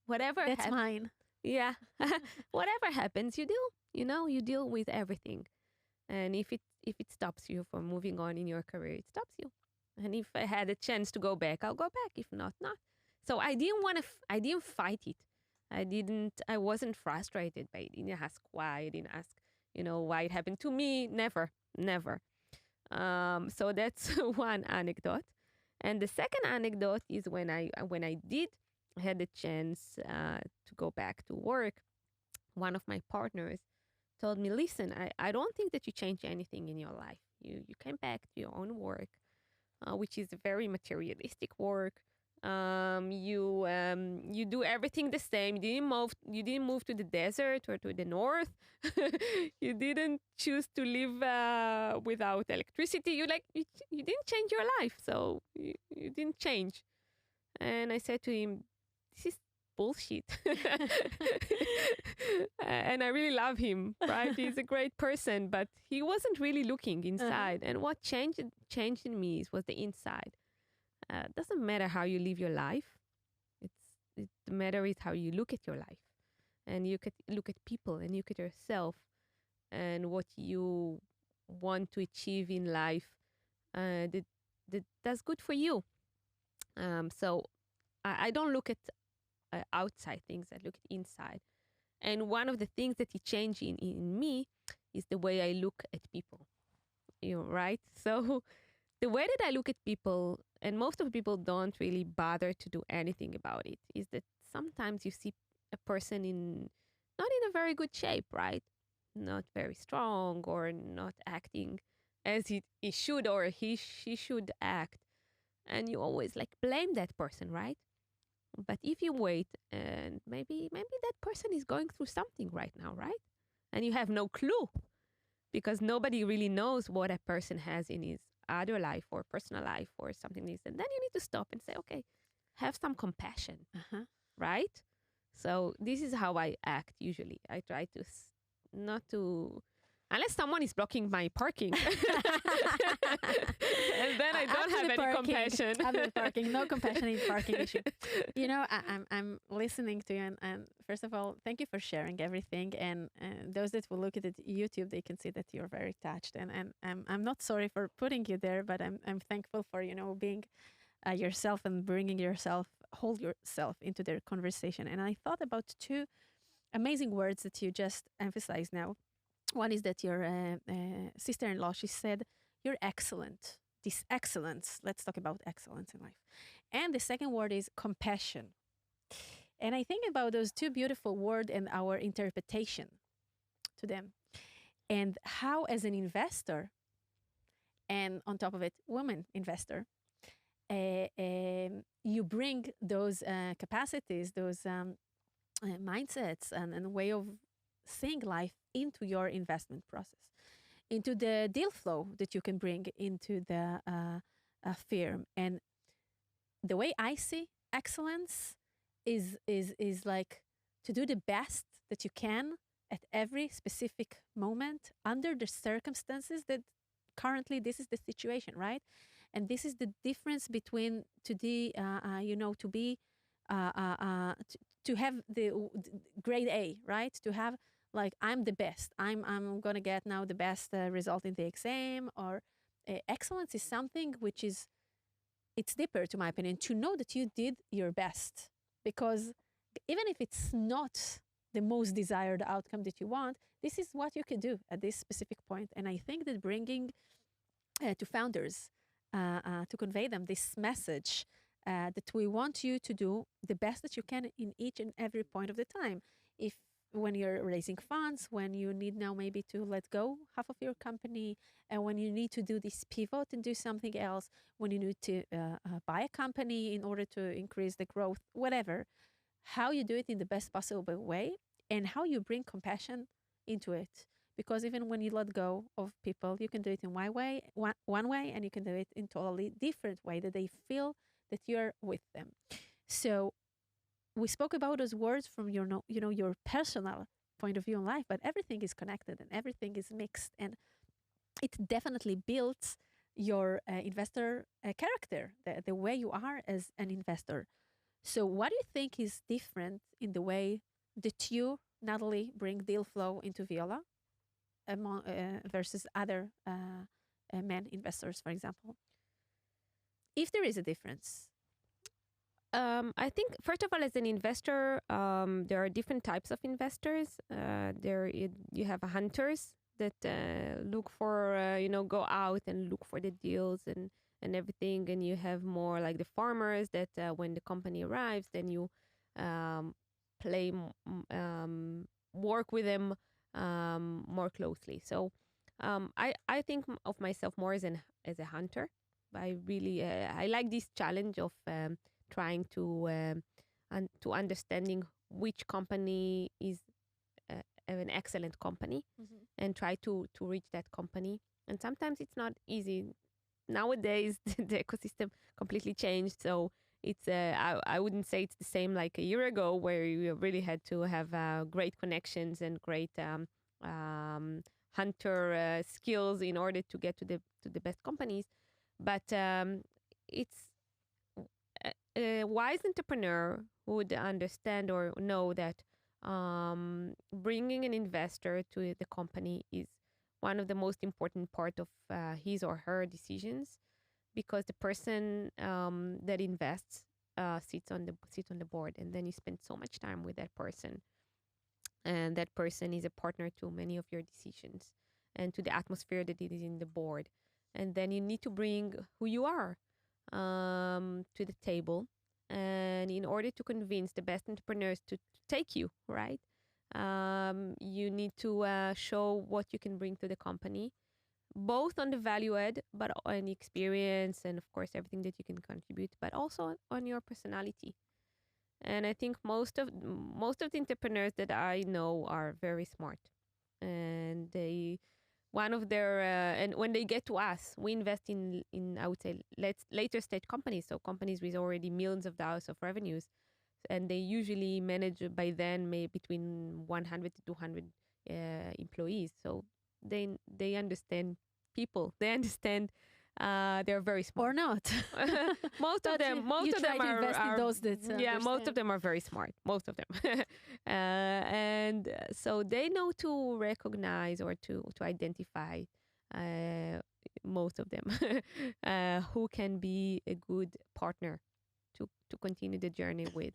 Whatever That's mine. yeah, whatever happens, you deal. You deal with everything, and if it stops you from moving on in your career, it stops you. And if I had a chance to go back, I'll go back. If not, not. So I didn't want to. I didn't fight it. I didn't. I wasn't frustrated by it. I didn't ask why. I didn't ask, why it happened to me. Never, never. So that's one anecdote. And the second anecdote is when I did had the chance to go back to work. One of my partners told me, "Listen, I don't think that you changed anything in your life. You came back to your own work, which is very materialistic work. You do everything the same. You didn't move to the desert or to the north. You didn't choose to live without electricity. You didn't change your life, so you didn't change." And I said to him, "This is bullshit." And I really love him, right? He's a great person, but he wasn't really looking inside. And what changed in me was the inside. Doesn't matter how you live your life. The matter is how you look at your life, and you could look at people, and you look at yourself, and what you want to achieve in life. That's good for you. So I don't look at outside things. I look at inside. And one of the things that he changed in me is the way I look at people. Right? So the way that I look at people, and most of the people don't really bother to do anything about it, is that sometimes you see a person not in a very good shape, right? Not very strong, or not acting as he should, or she should act. And you always blame that person, right? But if you wait, and maybe that person is going through something right now, right? And you have no clue, because nobody really knows what a person has in his other life or personal life or something like this. And then you need to stop and say, okay, have some compassion, right? So this is how I act usually. I try to not to, unless someone is blocking my parking. And then I don't have any compassion. After the parking, no compassion in parking issue. I'm listening to you, and first of all, thank you for sharing everything. And those that will look at it YouTube, they can see that you're very touched. And I'm not sorry for putting you there, but I'm thankful for being yourself and bringing hold yourself into their conversation. And I thought about two amazing words that you just emphasized now. One is that your sister-in-law, she said, "You're excellent." This excellence. Let's talk about excellence in life. And the second word is compassion. And I think about those two beautiful words and our interpretation to them. And how, as an investor, and on top of it, woman investor, you bring those capacities, those mindsets, and way of seeing life into your investment process, into the deal flow that you can bring into the firm. And the way I see excellence is like to do the best that you can at every specific moment under the circumstances that currently this is the situation, right? And this is the difference between to be to have the grade A, right? To have I'm the best. I'm gonna get now the best result in the exam. Or excellence is something which it's deeper, to my opinion, to know that you did your best. Because even if it's not the most desired outcome that you want, this is what you can do at this specific point. And I think that bringing to founders to convey them this message that we want you to do the best that you can in each and every point of the time. If when you're raising funds, when you need now maybe to let go half of your company, and when you need to do this pivot and do something else, when you need to buy a company in order to increase the growth, whatever, how you do it in the best possible way and how you bring compassion into it. Because even when you let go of people, you can do it in one way, and you can do it in totally different way that they feel that you're with them. So we spoke about those words from your your personal point of view in life, but everything is connected and everything is mixed, and it definitely builds your investor character, the way you are as an investor. So what do you think is different in the way that you, Natalie, bring deal flow into Viola among, versus other men investors, for example? If there is a difference. I think, first of all, as an investor, there are different types of investors. You have hunters that look for, go out and look for the deals and everything. And you have more like the farmers that when the company arrives, then you play, work with them more closely. So I think of myself more as a hunter. I really, I like this challenge of trying to understanding which company is an excellent company, and try to reach that company. And sometimes it's not easy. Nowadays, the ecosystem completely changed. So it's I wouldn't say it's the same like a year ago, where you really had to have great connections and great hunter skills in order to get to the best companies. But it's a wise entrepreneur would understand or know that bringing an investor to the company is one of the most important part of his or her decisions, because the person that invests sits on the board, and then you spend so much time with that person, and that person is a partner to many of your decisions and to the atmosphere that it is in the board. And then you need to bring who you are to the table, and in order to convince the best entrepreneurs to take you, right, you need to show what you can bring to the company, both on the value add, but on the experience, and of course everything that you can contribute, but also on your personality. And I think most of the entrepreneurs that I know are very smart, and one of their and when they get to us, we invest in I would say later stage companies, so companies with already millions of dollars of revenues, and they usually manage by then maybe between 100 to 200 employees. So they understand people. They understand. They're very smart. Or not. Most of them to invest in those that most of them are very smart. Most of them, and so they know to recognize or to identify most of them who can be a good partner to continue the journey with.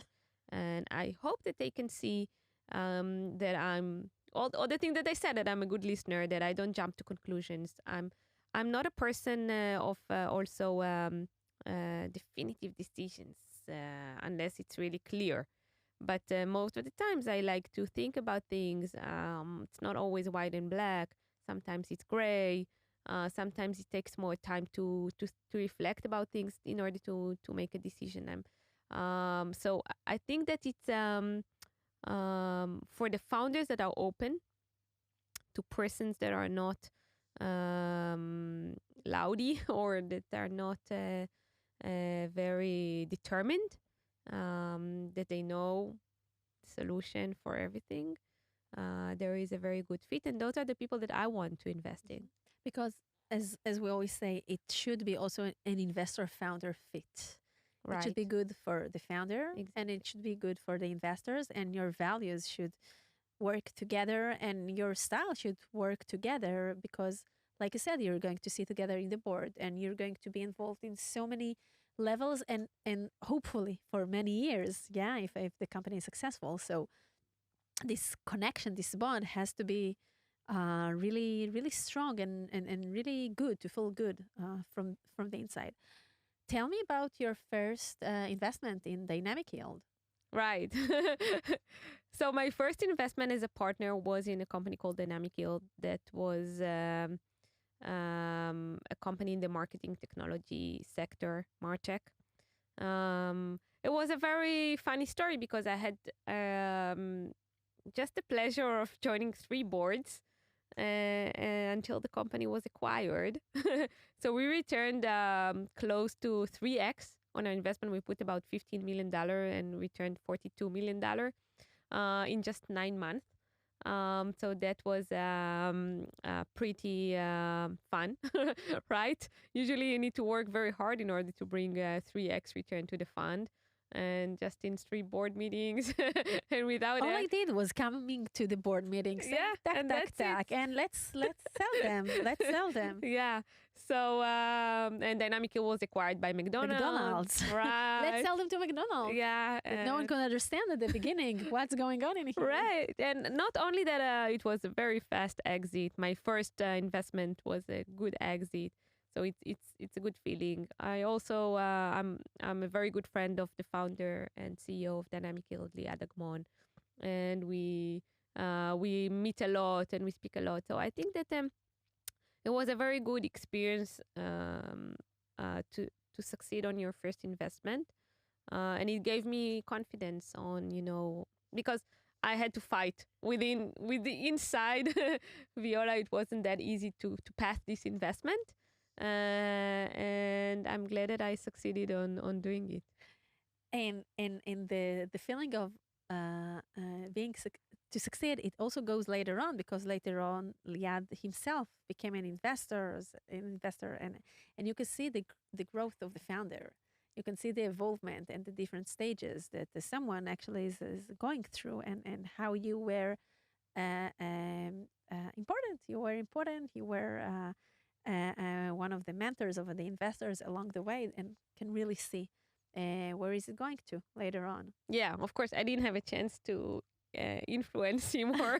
And I hope that they can see that I'm all the things that I said, that I'm a good listener, that I don't jump to conclusions. I'm not a person of also definitive decisions unless it's really clear. But most of the times I like to think about things. It's not always white and black. Sometimes it's gray. Sometimes it takes more time to reflect about things in order to make a decision. So I think that it's for the founders that are open to persons that are not loudy or that are not very determined, that they know the solution for everything. There is a very good fit, and those are the people that I want to invest in. Because as we always say, it should be also an investor-founder fit. Right. It should be good for the founder, Exactly. and it should be good for the investors, and your values should work together, and your style should work together, because like I said, you're going to sit together in the board, and you're going to be involved in so many levels, and hopefully for many years, yeah, if the company is successful. So this connection, this bond has to be really, really strong, and really good, to feel good from the inside. Tell me about your first investment in dynamic yield. Right. So my first investment as a partner was in a company called Dynamic Yield that was a company in the marketing technology sector, Martech. It was a very funny story because I had just the pleasure of joining 3 boards until the company was acquired. So we returned close to 3x on our investment. We put about $15 million and returned $42 million in just 9 months. So that was pretty fun, right? Usually you need to work very hard in order to bring a 3x return to the fund. And just in 3 board meetings and without All I did was coming to the board meetings. Yeah, Tack, and tack, that's tack. it. And let's sell them. Let's sell them. Yeah. So and Dynamic Yield was acquired by McDonald's. Right. Let's sell them to McDonald's. Yeah. But no one could understand at the beginning what's going on in here. Right. And not only that, it was a very fast exit. My first investment was a good exit. So it's a good feeling. I also I'm a very good friend of the founder and CEO of Dynamic Yield, Liad Agmon, and we meet a lot and we speak a lot. So I think that it was a very good experience to succeed on your first investment, and it gave me confidence on because I had to fight with the inside Viola. It wasn't that easy to pass this investment. And I'm glad that I succeeded on doing it. And the feeling of being to succeed, it also goes later on, because later on Liad himself became an investor, and you can see the growth of the founder. You can see the evolvement and the different stages that someone actually is going through, and how you were important. You were important. You were one of the mentors of the investors along the way, and can really see where is it going to later on. Yeah, of course, I didn't have a chance to influence him or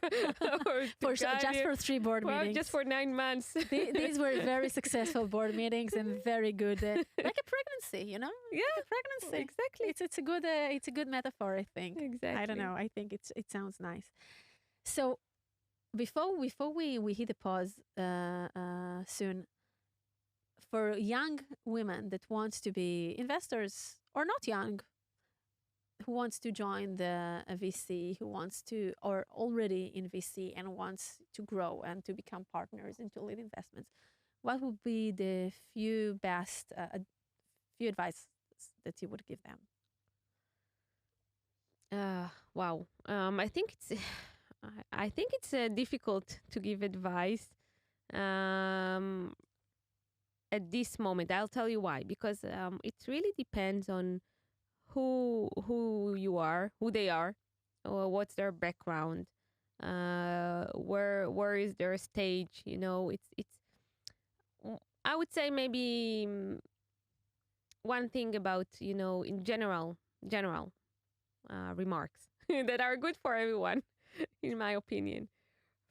just for 3 board meetings. Just for 9 months. These were very successful board meetings and very good, like a pregnancy, Yeah, like a pregnancy. exactly. It's a good metaphor, I think. Exactly. I don't know. I think it sounds nice. So before we hit the pause soon, for young women that wants to be investors, or not young, who wants to join a VC, who wants to, or already in VC and wants to grow and to become partners and to lead investments, what would be the few advice that you would give them? Wow. I think it's difficult to give advice at this moment. I'll tell you why. Because it really depends on who you are, who they are, or what's their background, where is their stage. It's. I would say maybe one thing about in general remarks that are good for everyone, in my opinion.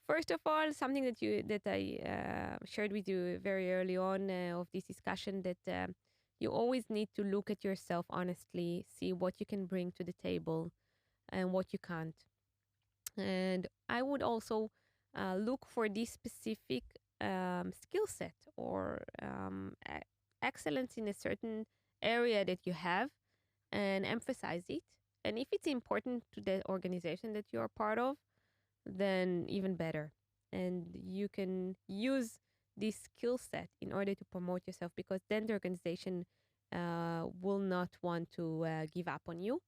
First of all, something that I shared with you very early on of this discussion, that you always need to look at yourself honestly, see what you can bring to the table and what you can't. And I would also look for this specific skill set or excellence in a certain area that you have, and emphasize it. And if it's important to the organization that you're part of, then even better. And you can use this skill set in order to promote yourself, because then the organization will not want to give up on you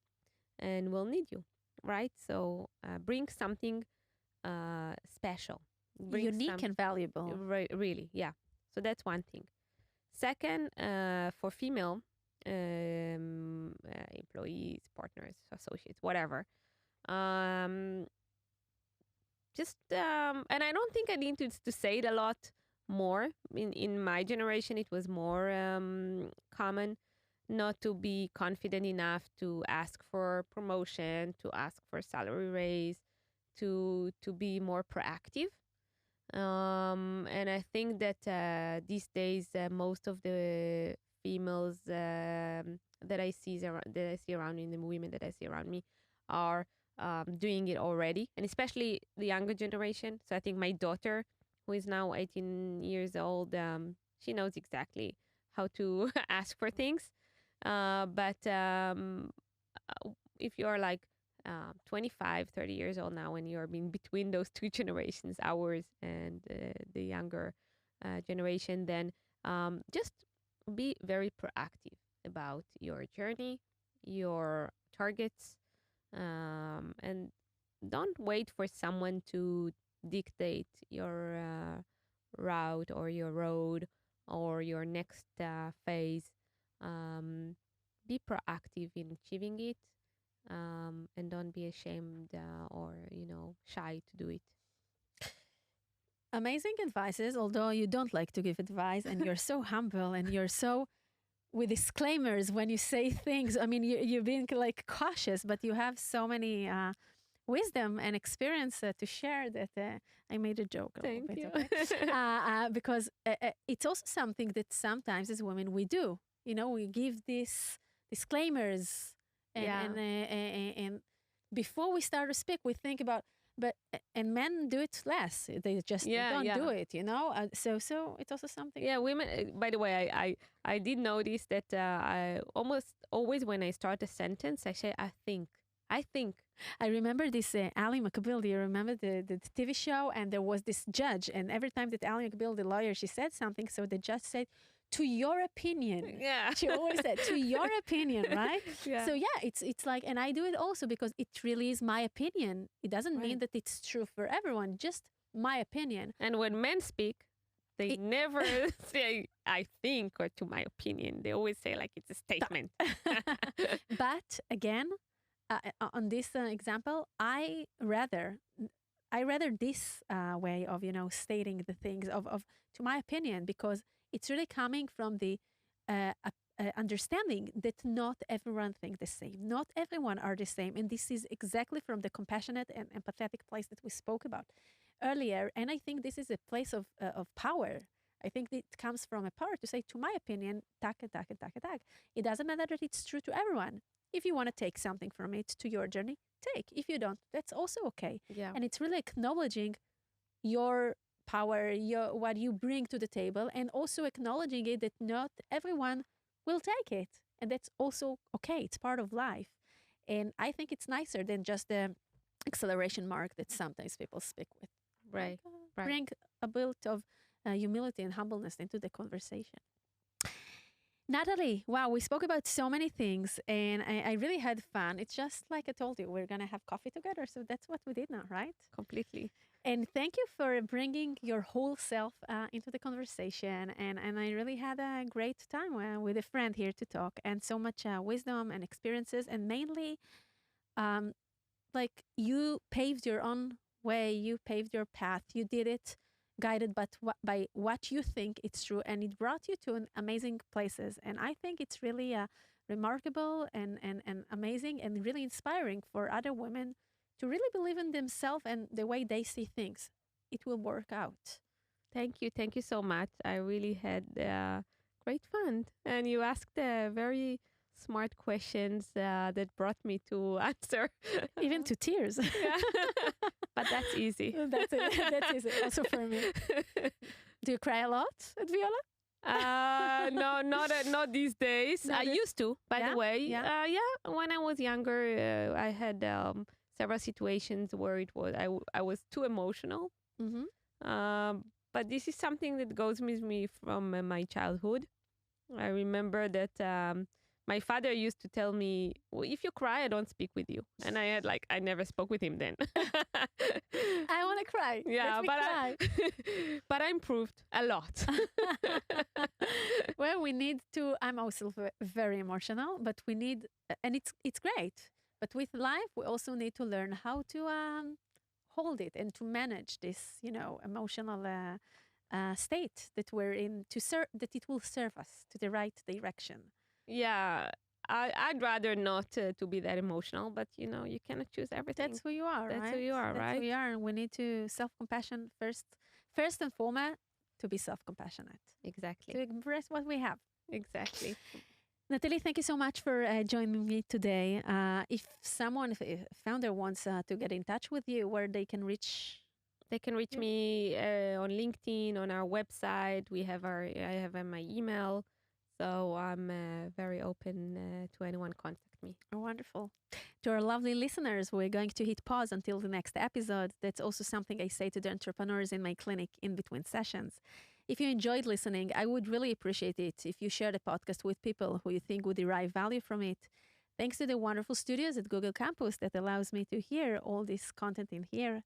and will need you, right? So bring something special. Unique and valuable. Really, yeah. So that's one thing. Second, for female employees, partners, associates, whatever, and I don't think I need to say it a lot more. In my generation, it was more common not to be confident enough to ask for promotion, to ask for salary raise, to be more proactive. And I think that these days, most of the females that I see around me, and the women that I see around me are doing it already, and especially the younger generation. So I think my daughter, who is now 18 years old, she knows exactly how to ask for things. But if you're like 25, 30 years old now, and you're in between those two generations, ours and the younger generation, then just be very proactive about your journey, your targets, and don't wait for someone to dictate your route or your road or your next phase. Um, be proactive in achieving it, and don't be ashamed or shy to do it. Amazing advices, although you don't like to give advice and you're so humble and you're so with disclaimers when you say things. I mean, you're being like cautious, but you have so many wisdom and experience to share that I made a joke. Thank you. Because it's also something that sometimes as women we do. You know, we give these disclaimers and before we start to speak, we think about. And men do it less. They just don't do it, you know. So it's also something. Yeah, women. By the way, I did notice that I almost always when I start a sentence, I say I think. I remember this Ali McBeal. Do you remember the TV show? And there was this judge, and every time that Ali McBeal, the lawyer, she said something, so the judge said, "To your opinion." Yeah. She always said, "To your opinion," right? Yeah. So yeah, it's like, and I do it also because it really is my opinion. It doesn't mean that it's true for everyone, just my opinion. And when men speak, they never say "I think" or "to my opinion." They always say like it's a statement. But again, on this example, I rather this way of stating the things of to my opinion, because it's really coming from the understanding that not everyone think the same. Not everyone are the same. And this is exactly from the compassionate and empathetic place that we spoke about earlier. And I think this is a place of power. I think it comes from a power to say, to my opinion, tak. It doesn't matter that it's true to everyone. If you want to take something from it to your journey, take. If you don't, that's also okay. Yeah. And it's really acknowledging your power, what you bring to the table, and also acknowledging it that not everyone will take it. And that's also okay. It's part of life. And I think it's nicer than just the acceleration mark that sometimes people speak with. Right. Like, bring a bit of humility and humbleness into the conversation. Natalie, wow, we spoke about so many things and I really had fun. It's just like I told you, we're going to have coffee together. So that's what we did now, right? Completely. And thank you for bringing your whole self into the conversation. And I really had a great time with a friend here to talk, and so much wisdom and experiences. And mainly, like you paved your own way, you paved your path, you did it guided by what you think it's true, and it brought you to amazing places. And I think it's really remarkable and amazing and really inspiring for other women to really believe in themselves and the way they see things. It will work out. Thank you so much. I really had great fun, and you asked very smart questions that brought me to answer, even to tears. But that's easy. That's it. That's easy. Also for me. Do you cry a lot at Viola? No, not these days. I used to, by the way. Yeah. When I was younger, I had several situations where I was too emotional. Mm-hmm. But this is something that goes with me from my childhood. I remember that my father used to tell me, well, if you cry, I don't speak with you. And I never spoke with him then. I want to cry. Yeah, but I improved a lot. Well, we need to, I'm also very emotional, but we need, and it's great. But with life, we also need to learn how to hold it and to manage this, emotional state that we're in, that it will serve us to the right direction. Yeah, I'd rather not to be that emotional, but you cannot choose everything. That's who you are, right? That's who you are, right? That's who we are, and we need to self-compassion first and foremost, to be self-compassionate. Exactly. To embrace what we have. Exactly. Natalie, thank you so much for joining me today. If founder wants to get in touch with you, where they can reach They can reach you? me on LinkedIn, on our website. I have my email, so I'm very open to anyone contact me. Oh, wonderful. To our lovely listeners, we're going to hit pause until the next episode. That's also something I say to the entrepreneurs in my clinic in between sessions. If you enjoyed listening, I would really appreciate it if you share the podcast with people who you think would derive value from it. Thanks to the wonderful studios at Google Campus that allows me to hear all this content in here.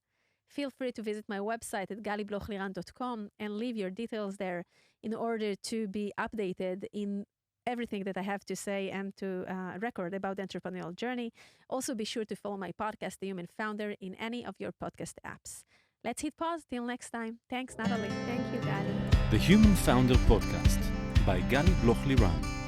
Feel free to visit my website at galiblochliran.com and leave your details there in order to be updated in everything that I have to say and to record about the entrepreneurial journey. Also, be sure to follow my podcast, The Human Founder, in any of your podcast apps. Let's hit pause. Till next time. Thanks, Natalie. Thank you, Gali. The Human Founder Podcast by Gali Bloch-Liran.